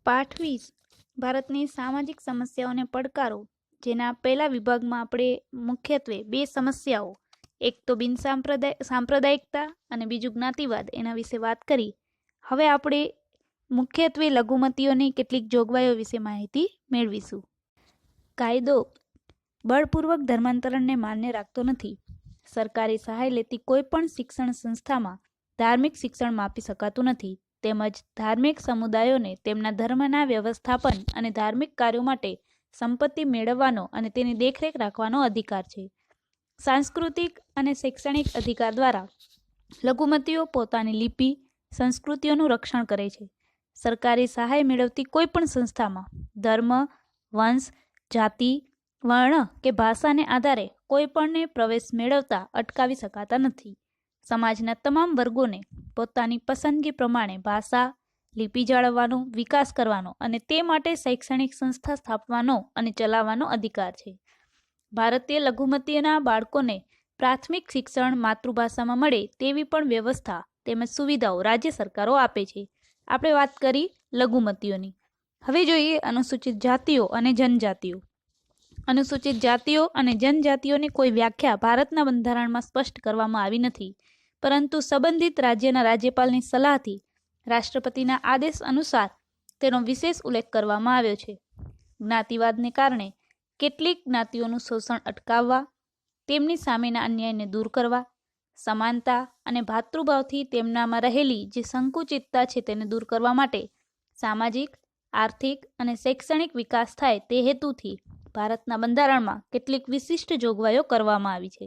પાઠ 20 ભારતની સામાજિક સમસ્યાઓને પડકારો, જેના પહેલા વિભાગમાં આપણે મુખ્યત્વે બે સમસ્યાઓ, એક તો સાંપ્રદાયિકતા અને બીજું જ્ઞાતિવાદ, એના વિશે વાત કરી. હવે આપણે મુખ્યત્વે લઘુમતીઓની કેટલીક જોગવાઈઓ વિશે માહિતી મેળવીશું. કાયદો બળપૂર્વક ધર્માંતરણને માન્ય રાખતો નથી. સરકારી સહાય લેતી કોઈ પણ શિક્ષણ સંસ્થામાં ધાર્મિક શિક્ષણ માપી શકાતું નથી. તેમજ ધાર્મિક સમુદાયોને તેમના ધર્મના વ્યવસ્થાપન અને ધાર્મિક કાર્યો માટે સંપત્તિ મેળવવાનો અને તેની દેખરેખ રાખવાનો અધિકાર છે. સાંસ્કૃતિક અને શૈક્ષણિક અધિકાર દ્વારા લઘુમતીઓ પોતાની લિપિ, સંસ્કૃતિઓનું રક્ષણ કરે છે. સરકારી સહાય મેળવતી કોઈ પણ સંસ્થામાં ધર્મ, વંશ, જાતિ, વર્ણ કે ભાષાને આધારે કોઈ પણને પ્રવેશ મેળવતા અટકાવી શકાતા નથી. સમાજના તમામ વર્ગોને પોતાની પસંદગી પ્રમાણે ભાષા, લિપિ જાળવવાનો, વિકાસ કરવાનો અને તે માટે શૈક્ષણિક સંસ્થા સ્થાપવાનો અને ચલાવવાનો અધિકાર છે. ભારતીય લઘુમતીના બાળકોને પ્રાથમિક શિક્ષણ માતૃભાષામાં મળે તેવી પણ વ્યવસ્થા તેમજ સુવિધાઓ રાજ્ય સરકારો આપે છે. આપણે વાત કરી લઘુમતીઓની. હવે જોઈએ અનુસૂચિત જાતિઓ અને જનજાતિઓ. અનુસૂચિત જાતિઓ અને જનજાતિઓની કોઈ વ્યાખ્યા ભારતના બંધારણમાં સ્પષ્ટ કરવામાં આવી નથી, પરંતુ સંબંધિત રાજ્યના રાજ્યપાલની સલાહથી રાષ્ટ્રપતિના આદેશ અનુસાર તેનો વિશેષ ઉલ્લેખ કરવામાં આવ્યો છે. જ્ઞાતિવાદને કારણે કેટલીક જ્ઞાતિઓનું શોષણ અટકાવવા, તેમની સામેના અન્યાયને દૂર કરવા, સમાનતા અને ભાતૃભાવથી તેમનામાં રહેલી જે સંકુચિતતા છે તેને દૂર કરવા માટે સામાજિક, આર્થિક અને શૈક્ષણિક વિકાસ થાય તે હેતુથી ભારતના બંધારણમાં કેટલીક વિશિષ્ટ જોગવાઈઓ કરવામાં આવી છે.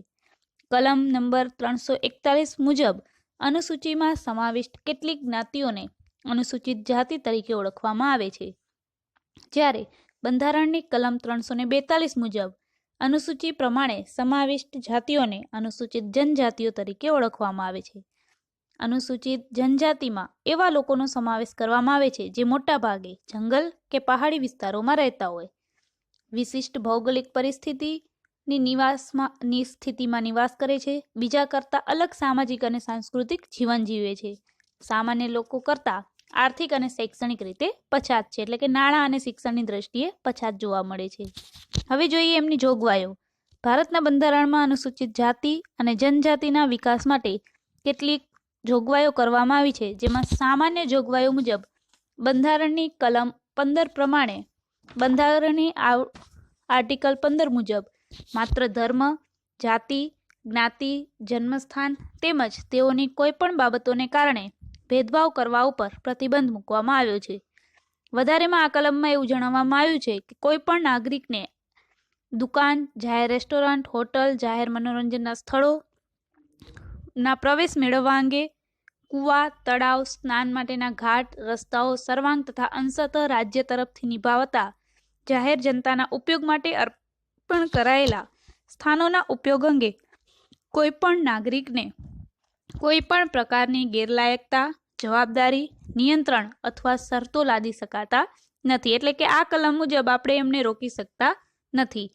કલમ નંબર 341 મુજબ અનુસૂચિમાં સમાવિષ્ટ કેટલીક જ્ઞાતિઓને અનુસૂચિત જાતિ તરીકે ઓળખવામાં આવે છે, જ્યારે બંધારણની કલમ 342 મુજબ અનુસૂચિ પ્રમાણે સમાવિષ્ટ જાતિઓને અનુસૂચિત જનજાતિઓ તરીકે ઓળખવામાં આવે છે. અનુસૂચિત જનજાતિમાં એવા લોકોનો સમાવેશ કરવામાં આવે છે જે મોટા ભાગે જંગલ કે પહાડી વિસ્તારોમાં રહેતા હોય, વિશિષ્ટ ભૌગોલિક પરિસ્થિતિની સ્થિતિમાં નિવાસ કરે છે, બીજા કરતાં અલગ સામાજિક અને સાંસ્કૃતિક જીવન જીવે છે, સામાન્ય લોકો કરતાં આર્થિક અને શૈક્ષણિક રીતે પછાત છે, એટલે કે નાણાં અને શિક્ષણની દ્રષ્ટિએ પછાત જોવા મળે છે. હવે જોઈએ એમની જોગવાઈઓ. ભારતના બંધારણમાં અનુસૂચિત જાતિ અને જનજાતિના વિકાસ માટે કેટલીક જોગવાઈઓ કરવામાં આવી છે, જેમાં સામાન્ય જોગવાઈઓ મુજબ બંધારણની કલમ 15 પ્રમાણે બંધારણની આર્ટિકલ 15 મુજબ માત્ર ધર્મ, જાતિ, જ્ઞાતિ, જન્મસ્થાન તેમજ તેઓની કોઈ પણ બાબતોને કારણે ભેદભાવ કરવા ઉપર પ્રતિબંધ મૂકવામાં આવ્યો છે. વધારેમાં આ કલમમાં એવું જણાવવામાં આવ્યું છે કે કોઈ પણ નાગરિકને દુકાન, જાહેર રેસ્ટોરન્ટ, હોટલ, જાહેર મનોરંજનના સ્થળોના પ્રવેશ મેળવવા અંગે કૂવા, તળાવ, સ્નાન માટેના ઘાટ, રસ્તાઓ, સર્વાંગ તથા અંશતઃ રાજ્ય તરફથી નિભાવતા જાહેર જનતાના ઉપયોગ માટે અર્પણ કરાયેલા સ્થાનોના ઉપયોગ અંગે કોઈ પણ નાગરિકને કોઈ પણ પ્રકારની ગેરલાયકતા, જવાબદારી, નિયંત્રણ અથવા શરતો લાદી શકાતા નથી. એટલે કે આ કલમ મુજબ આપણે એમને રોકી શકતા નથી.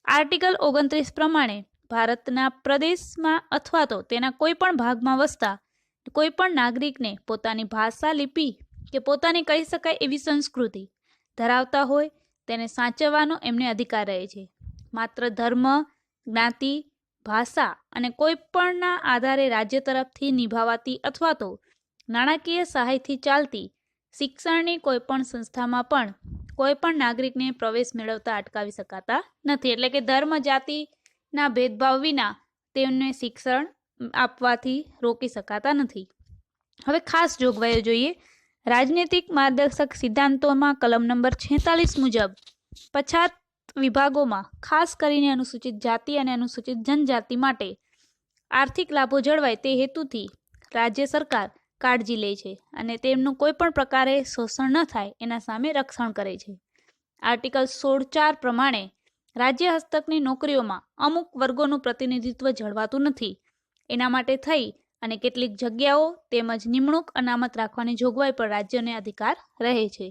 આર્ટિકલ 29 પ્રમાણે ભારતના પ્રદેશમાં અથવા તો તેના કોઈ પણ ભાગમાં વસતા કોઈ પણ નાગરિકને પોતાની ભાષા, લિપિ કે પોતાની કહી શકાય એવી સંસ્કૃતિ ધરાવતા હોય તેને સાચવવાનો એમને અધિકાર રહે છે. માત્ર ધર્મ, જ્ઞાતિ, ભાષા અને કોઈ પણના આધારે રાજ્ય તરફથી નિભાવાતી અથવા તો નાણાકીય સહાયથી ચાલતી શિક્ષણની કોઈ પણ સંસ્થામાં પણ કોઈ પણ નાગરિકને પ્રવેશ મેળવતા અટકાવી શકાતા નથી. એટલે કે ધર્મ, જાતિના ભેદભાવ વિના તેમને શિક્ષણ આપવાથી રોકી શકાતા નથી. હવે ખાસ જોગવાઈઓ જોઈએ. રાજનૈતિક માર્ગદર્શક સિદ્ધાંતોમાં કલમ નંબર 46 મુજબ પછાત વિભાગોમાં ખાસ કરીને અનુસૂચિત જાતિ અને અનુસૂચિત જનજાતિ માટે આર્થિક લાભો જળવાય તે હેતુથી રાજ્ય સરકાર કાળજી લે છે અને તેમનું કોઈ પણ પ્રકારે શોષણ ન થાય એના સામે રક્ષણ કરે છે. આર્ટિકલ 16(4) પ્રમાણે રાજ્ય હસ્તકની નોકરીઓમાં અમુક વર્ગોનું પ્રતિનિધિત્વ જળવાતું નથી. એના માટે થઈ અને કેટલીક જગ્યાઓ તેમજ નિમણૂક અનામત રાખવાની જોગવાઈ પર રાજ્યને અધિકાર રહે છે.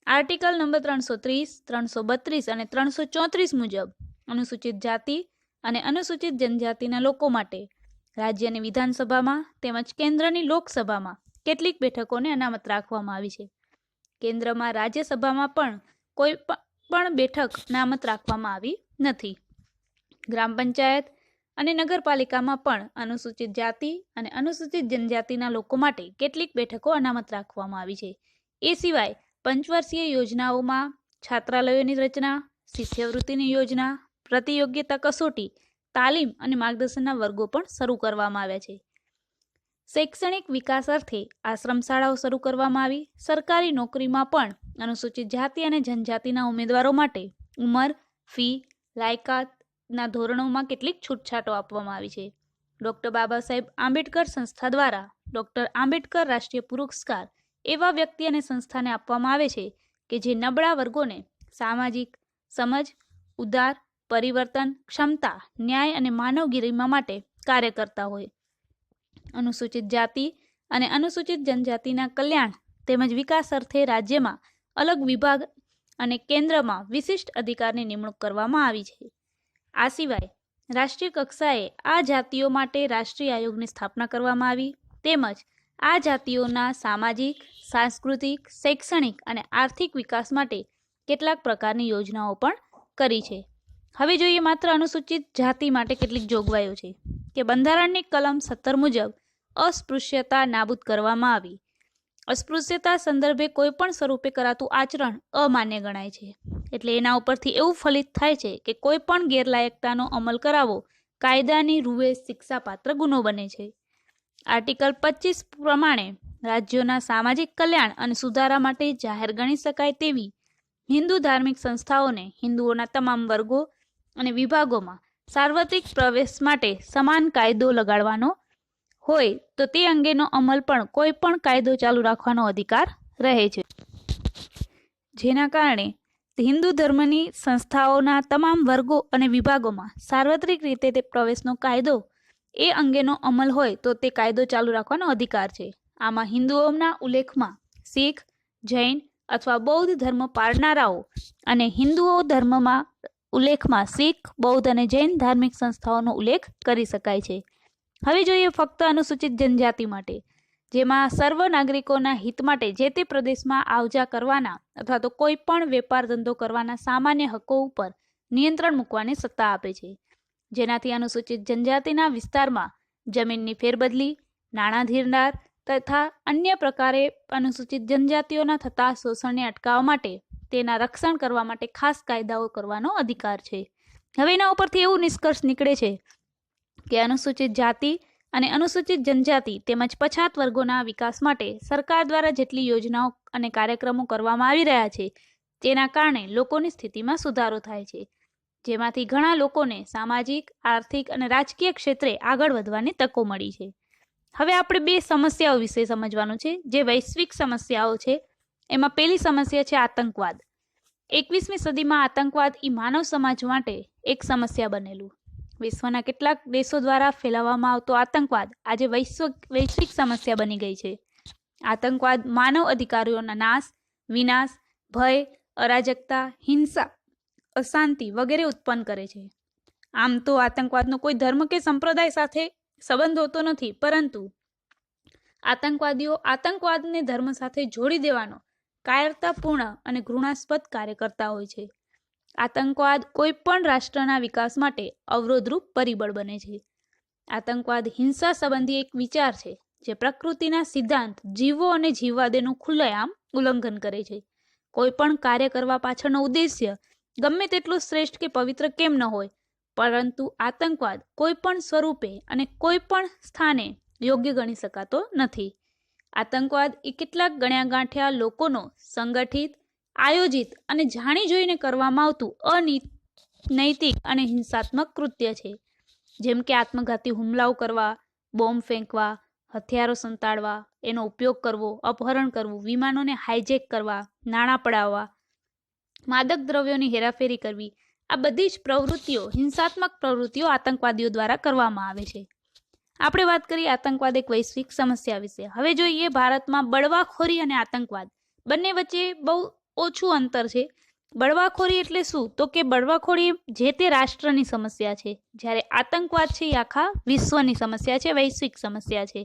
આર્ટિકલ નંબર 330, 332 અને 334 મુજબ અનુસૂચિત જાતિ અને અનુસૂચિત જનજાતિના લોકો માટે રાજ્યની વિધાનસભામાં તેમજ કેન્દ્રની લોકસભામાં કેટલીક બેઠકોને અનામત રાખવામાં આવી છે. કેન્દ્રમાં રાજ્યસભામાં પણ કોઈ પણ બેઠક અનામત રાખવામાં આવી નથી. ગ્રામ પંચાયત અને નગરપાલિકામાં પણ અનુસૂચિત જાતિ અને અનુસૂચિત જનજાતિના લોકો માટે કેટલીક બેઠકો અનામત રાખવામાં આવી છે. એ સિવાય પંચવર્ષીય યોજનાઓમાં છાત્રાલયોની રચના, શિષ્યવૃત્તિની યોજના, પ્રતિયોગ્યતા કસોટી, તાલીમ અને માર્ગદર્શનના વર્ગો પણ શરૂ કરવામાં આવ્યા છે. શૈક્ષણિક વિકાસ અર્થે આશ્રમ શાળાઓ શરૂ કરવામાં આવી. સરકારી નોકરીમાં પણ અનુસૂચિત જાતિ અને જનજાતિના ઉમેદવારો માટે ઉંમર, ફી, લાયકાતના ધોરણોમાં કેટલીક છૂટછાટો આપવામાં આવી છે. ડૉક્ટર બાબા સાહેબ આંબેડકર સંસ્થા દ્વારા ડૉક્ટર આંબેડકર રાષ્ટ્રીય પુરસ્કાર એવા વ્યક્તિ અને સંસ્થાને આપવામાં આવે છે કે જે નબળા વર્ગોને સામાજિક સમજ, ઉદાર પરિવર્તન, ક્ષમતા, ન્યાય અને માનવ ગરિમા માટે કાર્ય કરતા હોય. અનુસૂચિત જાતિ અને અનુસૂચિત જનજાતિના કલ્યાણ તેમજ વિકાસ અર્થે રાજ્યમાં અલગ વિભાગ અને કેન્દ્રમાં વિશિષ્ટ અધિકારની નિમણૂક કરવામાં આવી છે. આ સિવાય રાષ્ટ્રીય કક્ષાએ આ જાતિઓ માટે રાષ્ટ્રીય આયોગની સ્થાપના કરવામાં આવી તેમજ આ જાતિઓના સામાજિક, સાંસ્કૃતિક, શૈક્ષણિક અને આર્થિક વિકાસ માટે કેટલાક પ્રકારની યોજનાઓ પણ કરી છે. હવે જોઈએ માત્ર અનુસૂચિત જાતિ માટે કેટલીક જોગવાઈઓ છે કે બંધારણની કલમ 17 મુજબ અસ્પૃશ્યતા નાબૂદ કરવામાં આવી. અસ્પૃશ્યતા સંદર્ભે કોઈ પણ સ્વરૂપે કરાતું આચરણ અમાન્ય ગણાય છે. એટલે એના ઉપરથી એવું ફલિત થાય છે કે કોઈ પણ ગેરલાયકતાનો અમલ કરાવવો કાયદાની રૂએ શિક્ષાપાત્ર ગુનો બને છે. આર્ટિકલ 25 પ્રમાણે રાજ્યોના સામાજિક કલ્યાણ અને સુધારા માટે જાહેર ગણી શકાય તેવી હિન્દુ ધાર્મિક સંસ્થાઓને હિન્દુઓના તમામ વર્ગો અને વિભાગોમાં સાર્વત્રિક પ્રવેશ માટે સમાન કાયદો લગાડવાનો હોય તો તે અંગેનો અમલ પણ કોઈ પણ કાયદો ચાલુ રાખવાનો અધિકાર રહે છે. જેના કારણે હિન્દુ ધર્મની સંસ્થાઓના તમામ વર્ગો અને વિભાગોમાં સાર્વત્રિક રીતે તે પ્રવેશનો કાયદો એ અંગેનો અમલ હોય તો તે કાયદો ચાલુ રાખવાનો અધિકાર છે. આમાં હિન્દુઓના ઉલ્લેખમાં શીખ, જૈન અથવા બૌદ્ધ ધર્મ પાળનારાઓ અને હિન્દુઓ ધર્મમાં ઉલ્લેખમાં શીખ, બૌદ્ધ અને જૈન ધાર્મિક સંસ્થાઓનો ઉલ્લેખ કરી શકાય છે. હવે જોઈએ ફક્ત અનુસૂચિત જનજાતિ માટે, જેમાં સર્વ નાગરિકોના હિત માટે જે તે પ્રદેશમાં આવજા કરવાના અથવા તો કોઈ પણ વેપાર ધંધો કરવાના સામાન્ય હકો ઉપર નિયંત્રણ મૂકવાની સત્તા આપે છે. જેનાથી અનુસૂચિત જનજાતિના વિસ્તારમાં જમીનની ફેરબદલી, નાણાં ધીરદાર તથા અન્ય પ્રકારે અનુસૂચિત જનજાતિઓના થતા શોષણને અટકાવવા માટે તેના રક્ષણ કરવા માટે ખાસ કાયદાઓ કરવાનો અધિકાર છે. હવે એના ઉપરથી એવું નિષ્કર્ષ નીકળે છે કે અનુસૂચિત જાતિ અને અનુસૂચિત જનજાતિ તેમજ પછાત વર્ગોના વિકાસ માટે સરકાર દ્વારા જેટલી યોજનાઓ અને કાર્યક્રમો કરવામાં આવી રહ્યા છે તેના કારણે લોકોની સ્થિતિમાં સુધારો થાય છે. જેમાંથી ઘણા લોકોને સામાજિક, આર્થિક અને રાજકીય ક્ષેત્રે આગળ વધવાની તકો મળી છે. હવે આપણે બે સમસ્યાઓ વિશે સમજવાનું છે જે વૈશ્વિક સમસ્યાઓ છે. એમાં પહેલી સમસ્યા છે આતંકવાદ. 21મી સદીમાં આતંકવાદ એ માનવ સમાજ માટે એક સમસ્યા બનેલું. વિશ્વના કેટલાક દેશો દ્વારા ફેલાવવામાં આવતો આતંકવાદ આજે વૈશ્વિક સમસ્યા બની ગઈ છે. આતંકવાદ માનવ અધિકારોના નાશ, વિનાશ, ભય, અરાજકતા, હિંસા, અશાંતિ વગેરે ઉત્પન્ન કરે છે. આમ તો આતંકવાદનો કોઈ ધર્મ કે સંપ્રદાય સાથે સંબંધ હોતો નથી, પરંતુ આતંકવાદીઓ આતંકવાદને ધર્મ સાથે જોડી દેવાનો કાયરતાપૂર્ણ અને ઘૃણાસ્પદ કાર્ય કરતા હોય છે. આતંકવાદ કોઈ પણ રાષ્ટ્રના વિકાસ માટે અવરોધરૂપ પરિબળ બને છે. આતંકવાદ હિંસા સંબંધી એક વિચાર છે જે પ્રકૃતિના સિદ્ધાંત જીવો અને જીવવા દેનું ખુલ્લેઆમ ઉલ્લંઘન કરે છે. કોઈ પણ કાર્ય કરવા પાછળનો ઉદ્દેશ્ય ગમે તેટલું શ્રેષ્ઠ કે પવિત્ર કેમ ન હોય, પરંતુ આતંકવાદ કોઈ પણ સ્વરૂપે અને કોઈ પણ સ્થાને યોગ્ય ગણી શકાતો નથી. આતંકવાદ એ કેટલાક ગણ્યા ગાંઠ્યા લોકોનો સંગઠિત, આયોજિત અને જાણી જોઈને કરવામાં આવતું અનૈતિક અને હિંસાત્મક કૃત્ય છે. જેમ કે આત્મઘાતી હુમલાઓ કરવા, બોમ્બ ફેંકવા, હથિયારો સંતાડવા, એનો ઉપયોગ કરવો, અપહરણ કરવું, વિમાનોને હાઈજેક કરવા, નાણાં પડાવવા, માદક દ્રવ્યોની હેરાફેરી કરવી, આ બધી જ પ્રવૃત્તિઓ, હિંસાત્મક પ્રવૃત્તિઓ આતંકવાદીઓ દ્વારા કરવામાં આવે છે. આપણે વાત કરીએ આતંકવાદ એક વૈશ્વિક સમસ્યા વિશે. હવે જોઈએ ભારતમાં બળવાખોરી અને આતંકવાદ બંને વચ્ચે બહુ ઓછું અંતર છે. બળવાખોરી એટલે શું? તો કે બળવાખોરી જે તે રાષ્ટ્રની સમસ્યા છે, જ્યારે આતંકવાદ છે એ આખા વિશ્વની સમસ્યા છે, વૈશ્વિક સમસ્યા છે.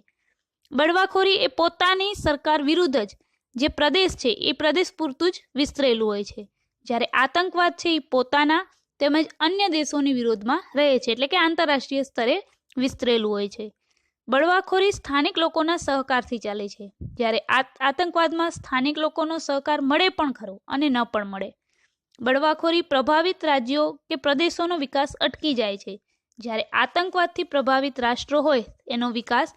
બળવાખોરી એ પોતાની સરકાર વિરુદ્ધ જ જે પ્રદેશ છે એ પ્રદેશ પૂરતું જ વિસ્તરેલું હોય છે, જ્યારે આતંકવાદ છે એ પોતાના તેમજ અન્ય દેશોની વિરોધમાં રહે છે, એટલે કે આંતરરાષ્ટ્રીય સ્તરે વિસ્તરેલું હોય છે. બળવાખોરી સ્થાનિક લોકોના સહકારથી ચાલે છે, જ્યારે આતંકવાદમાં સ્થાનિક લોકોનો સહકાર મળે પણ ખરો અને ન પણ મળે. બળવાખોરી પ્રભાવિત રાજ્યો કે પ્રદેશોનો વિકાસ અટકી જાય છે, જ્યારે આતંકવાદથી પ્રભાવિત રાષ્ટ્રો હોય એનો વિકાસ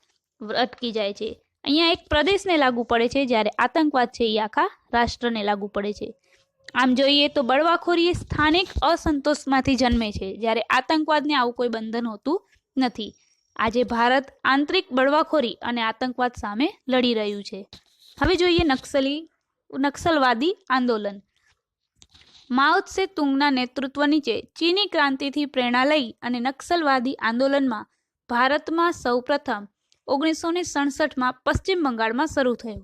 અટકી જાય છે. અહીંયા એક પ્રદેશને લાગુ પડે છે, જ્યારે આતંકવાદ છે એ આખા રાષ્ટ્રને લાગુ પડે છે. આમ જોઈએ તો બળવાખોરી એ સ્થાનિક અસંતોષમાંથી જન્મે છે, જ્યારે આતંકવાદને આવું કોઈ બંધન હોતું નથી. આજે ભારત આંતરિક બળવાખોરી અને આતંકવાદ સામે લડી રહ્યું છે. હવે જોઈએ નક્સલવાદી આંદોલન. માઓ ત્સે તુંગના નેતૃત્વ નીચે ચીની ક્રાંતિથી પ્રેરણા લઈ અને નક્સલવાદી આંદોલનમાં ભારતમાં સૌપ્રથમ 1967માં પશ્ચિમ બંગાળમાં શરૂ થયું.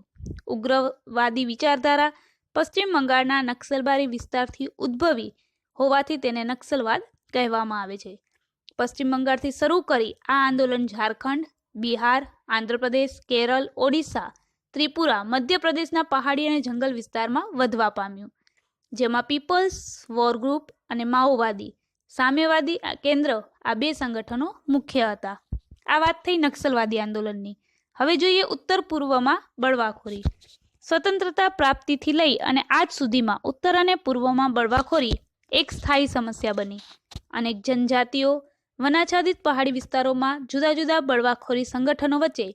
ઉગ્રવાદી વિચારધારા પશ્ચિમ બંગાળના નક્સલબારી વિસ્તારથી ઉદ્ભવી હોવાથી તેને નક્સલવાદ કહેવામાં આવે છે. પશ્ચિમ બંગાળથી શરૂ કરી આ આંદોલન ઝારખંડ, બિહાર, આંધ્રપ્રદેશ, કેરળ, ઓડિશા, ત્રિપુરા, મધ્યપ્રદેશના પહાડી અને જંગલ વિસ્તારમાં વધવા પામ્યું, જેમાં પીપલ્સ વોર ગ્રુપ અને માઓવાદી સામ્યવાદી કેન્દ્ર આ બે સંગઠનો મુખ્ય હતા. આ વાત થઈ નક્સલવાદી આંદોલનની. હવે જોઈએ ઉત્તર પૂર્વમાં બળવાખોરી. સ્વતંત્રતા પ્રાપ્તિથી લઈ અને આજ સુધીમાં ઉત્તર અને પૂર્વમાં બળવાખોરી એક સ્થાયી સમસ્યા બની. અનેક જનજાતિઓ, વનાચ્છાદિત પહાડી વિસ્તારોમાં જુદા જુદા બળવાખોરી સંગઠનો વચ્ચે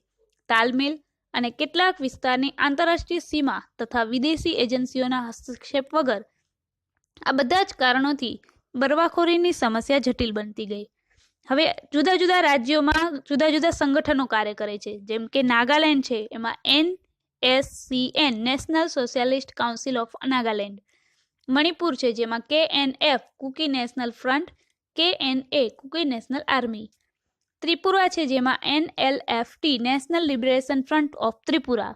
તાલમેલ અને કેટલાક વિસ્તારની આંતરરાષ્ટ્રીય સીમા તથા વિદેશી એજન્સીઓના હસ્તક્ષેપ વગર આ બધા જ કારણોથી બળવાખોરીની સમસ્યા જટિલ બનતી ગઈ. હવે જુદા જુદા રાજ્યોમાં જુદા જુદા સંગઠનો કાર્ય કરે છે, જેમ કે નાગાલેન્ડ છે, એમાં NSCN national socialist council of Nagaland. Manipur છે, જેમાં KNF Kuki national front, KNA Kuki national army. Tripura છે, જેમાં NLFT national liberation front of Tripura,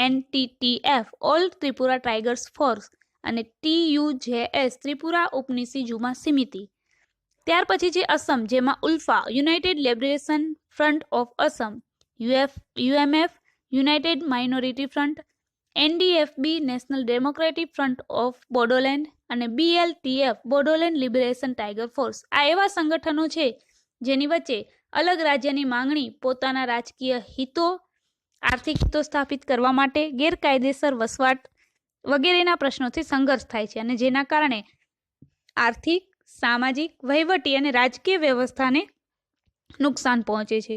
NTTF all Tripura tigers force અને TUJS ત્રિપુરા ઉપનિષી જુમા સમિતિ. ત્યાર પછી છે અસમ, જેમાં ULFA united liberation front of Assam, UMF united minority front, NDFB national democratic front of Bodoland અને BLTF Bodoland liberation tiger force. આ એવા સંગઠનો છે જેની વચ્ચે અલગ રાજ્યની માંગણી, પોતાના રાજકીય હિતો, આર્થિક હિતો સ્થાપિત કરવા માટે ગેરકાયદેસર વસવાટ વગેરેના પ્રશ્નોથી સંઘર્ષ થાય છે, અને જેના કારણે આર્થિક, સામાજિક, વહીવટી અને રાજકીય વ્યવસ્થાને નુકસાન પહોંચે છે.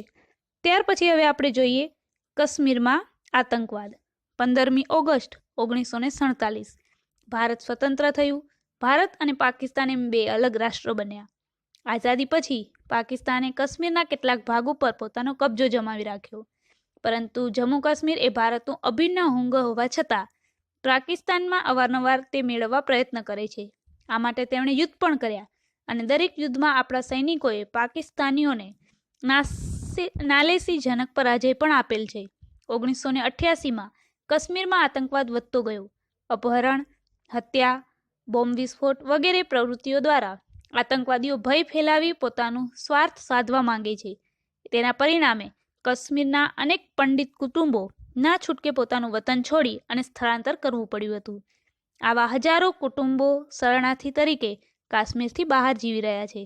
ત્યાર પછી હવે આપણે જોઈએ કાશ્મીરમાં આતંકવાદ. 15મી ઓગસ્ટ 1947 ભારત સ્વતંત્ર થયું. ભારત અને પાકિસ્તાન એમ બે અલગ રાષ્ટ્રો બન્યા. આઝાદી પછી પાકિસ્તાને કાશ્મીરના કેટલાક ભાગો પર પોતાનો કબજો જમાવી રાખ્યો, પરંતુ જમ્મુ કાશ્મીર એ ભારતનું અભિન્ન અંગ હોવા છતાં પાકિસ્તાનમાં અવારનવાર તે મેળવવા પ્રયત્ન કરે છે. આ માટે તેમણે યુદ્ધ પણ કર્યા, અને દરેક યુદ્ધમાં આપણા સૈનિકોએ પાકિસ્તાનીઓને નાલેસીજનક પરાજય પણ આપેલ છે. 1988માં કાશ્મીરમાં આતંકવાદ વધતો ગયો. અપહરણ, હત્યા, બોમ્બ વિસ્ફોટ વગેરે પ્રવૃત્તિઓ દ્વારા આતંકવાદીઓ ભય ફેલાવી પોતાનું સ્વાર્થ સાધવા માંગે છે. તેના પરિણામે કાશ્મીરના અનેક પંડિત કુટુંબો ના છૂટકે પોતાનું વતન છોડી અને સ્થળાંતર કરવું પડ્યું હતું. આવા હજારો કુટુંબો શરણાર્થી તરીકે કાશ્મીરથી બહાર જીવી રહ્યા છે.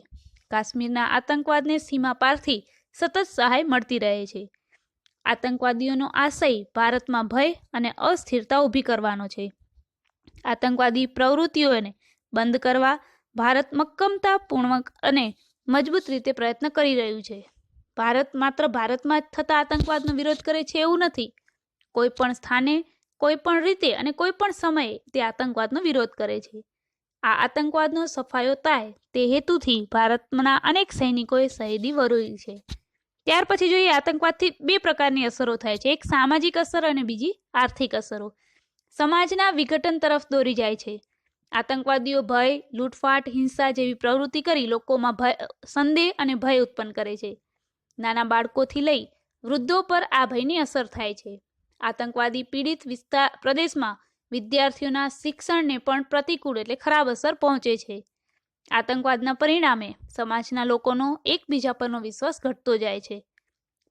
કાશ્મીરના આતંકવાદને સીમા પારથી સતત સહાય મળતી રહે છે. આતંકવાદીઓનો આશય ભારતમાં ભય અને અસ્થિરતા ઊભી કરવાનો છે. આતંકવાદી પ્રવૃત્તિઓને બંધ કરવા ભારત મક્કમતાપૂર્વક અને મજબૂત રીતે પ્રયત્ન કરી રહ્યું છે. ભારત માત્ર ભારતમાં જ થતા આતંકવાદનો વિરોધ કરે છે એવું નથી. કોઈ પણ સ્થાને, કોઈ પણ રીતે અને કોઈ પણ સમયે તે આતંકવાદનો વિરોધ કરે છે. આ આતંકવાદનો સફાયો થાય તે હેતુથી ભારતના અનેક સૈનિકોએ શહીદી વરોવી છે. ત્યાર પછી જોઈએ આતંકવાદથી બે પ્રકારની અસરો થાય છે, એક સામાજિક અસર અને બીજી આર્થિક અસરો. સમાજના વિઘટન તરફ દોરી જાય છે. આતંકવાદીઓ ભય, લૂંટફાટ, હિંસા જેવી પ્રવૃત્તિ કરી લોકોમાં સંદેહ અને ભય ઉત્પન્ન કરે છે. નાના બાળકોથી લઈ વૃદ્ધો પર આ ભયની અસર થાય છે. આતંકવાદી પીડિત પ્રદેશમાં વિદ્યાર્થીઓના શિક્ષણને પણ પ્રતિકૂળ એટલે ખરાબ અસર પહોંચે છે. આતંકવાદના પરિણામે સમાજના લોકોનો એકબીજા પરનો વિશ્વાસ ઘટતો જાય છે.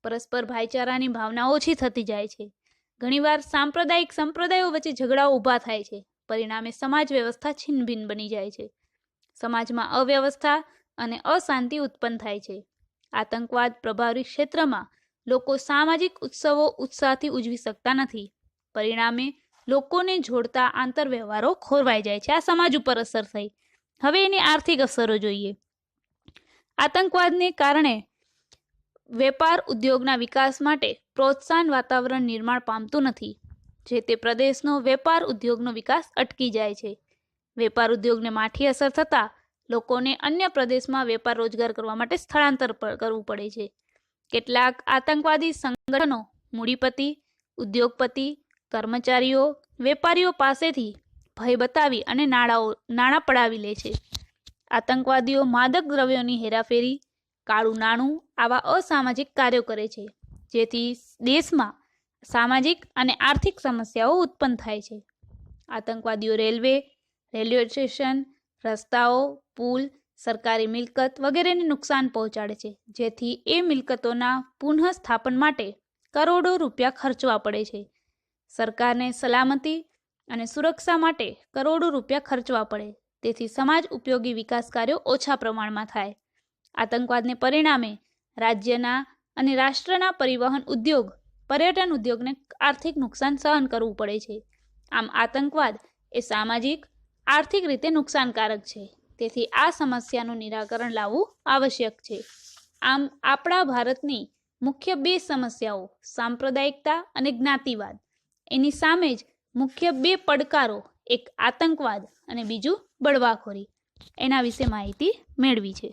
પરસ્પર ભાઈચારાની ભાવના ઓછી થતી જાય છે. ઘણીવાર સાંપ્રદાયિક સંપ્રદાયો વચ્ચે ઝઘડાઓ ઊભા થાય છે. પરિણામે સમાજ વ્યવસ્થા છિન્નભિન્ન બની જાય છે. સમાજમાં અવ્યવસ્થા અને અશાંતિ ઉત્પન્ન થાય છે. આતંકવાદ પ્રભાવિત ક્ષેત્રમાં લોકો સામાજિક ઉત્સવો ઉત્સાહથી ઉજવી શકતા નથી. પરિણામે લોકોને જોડતા આંતરવ્યવહારો ખોરવાઈ જાય છે. આ સમાજ ઉપર અસર થઈ. હવે એની આર્થિક અસરો જોઈએ. આતંકવાદને કારણે વેપાર ઉદ્યોગના વિકાસ માટે પ્રોત્સાહન વાતાવરણ નિર્માણ પામતું નથી. જે તે પ્રદેશનો વેપાર ઉદ્યોગનો વિકાસ અટકી જાય છે. વેપાર ઉદ્યોગને માઠી અસર થતાં લોકોને અન્ય પ્રદેશમાં વેપાર રોજગાર કરવા માટે સ્થળાંતર કરવું પડે છે. કેટલાક આતંકવાદી સંગઠનો મૂડીપતિ, ઉદ્યોગપતિ, કર્મચારીઓ, વેપારીઓ પાસેથી ભય બતાવી અને નાણાં પડાવી લે છે. આતંકવાદીઓ માદક દ્રવ્યોની હેરાફેરી, કાળું નાણું આવા અસામાજિક કાર્યો કરે છે, જેથી દેશમાં સામાજિક અને આર્થિક સમસ્યાઓ ઉત્પન્ન થાય છે. આતંકવાદીઓ રેલવે સ્ટેશન, રસ્તાઓ, પુલ, સરકારી મિલકત વગેરેને નુકસાન પહોંચાડે છે, જેથી એ મિલકતોના પુનઃસ્થાપન માટે કરોડો રૂપિયા ખર્ચવા પડે છે. સરકારને સલામતી અને સુરક્ષા માટે કરોડો રૂપિયા ખર્ચવા પડે, તેથી સમાજ ઉપયોગી વિકાસ કાર્યો ઓછા પ્રમાણમાં થાય. આતંકવાદને પરિણામે રાજ્યના અને રાષ્ટ્રના પરિવહન ઉદ્યોગ, પર્યટન ઉદ્યોગને આર્થિક નુકસાન સહન કરવું પડે છે. આમ આતંકવાદ એ સામાજિક, આર્થિક રીતે નુકસાનકારક છે. તેથી આ સમસ્યાનું નિરાકરણ લાવવું આવશ્યક છે. આમ આપણા ભારતની મુખ્ય બે સમસ્યાઓ સાંપ્રદાયિકતા અને જ્ઞાતિવાદ, એની સામે જ મુખ્ય બે પડકારો, એક આતંકવાદ અને બીજું બળવાખોરી, એના વિશે માહિતી મેળવી છે.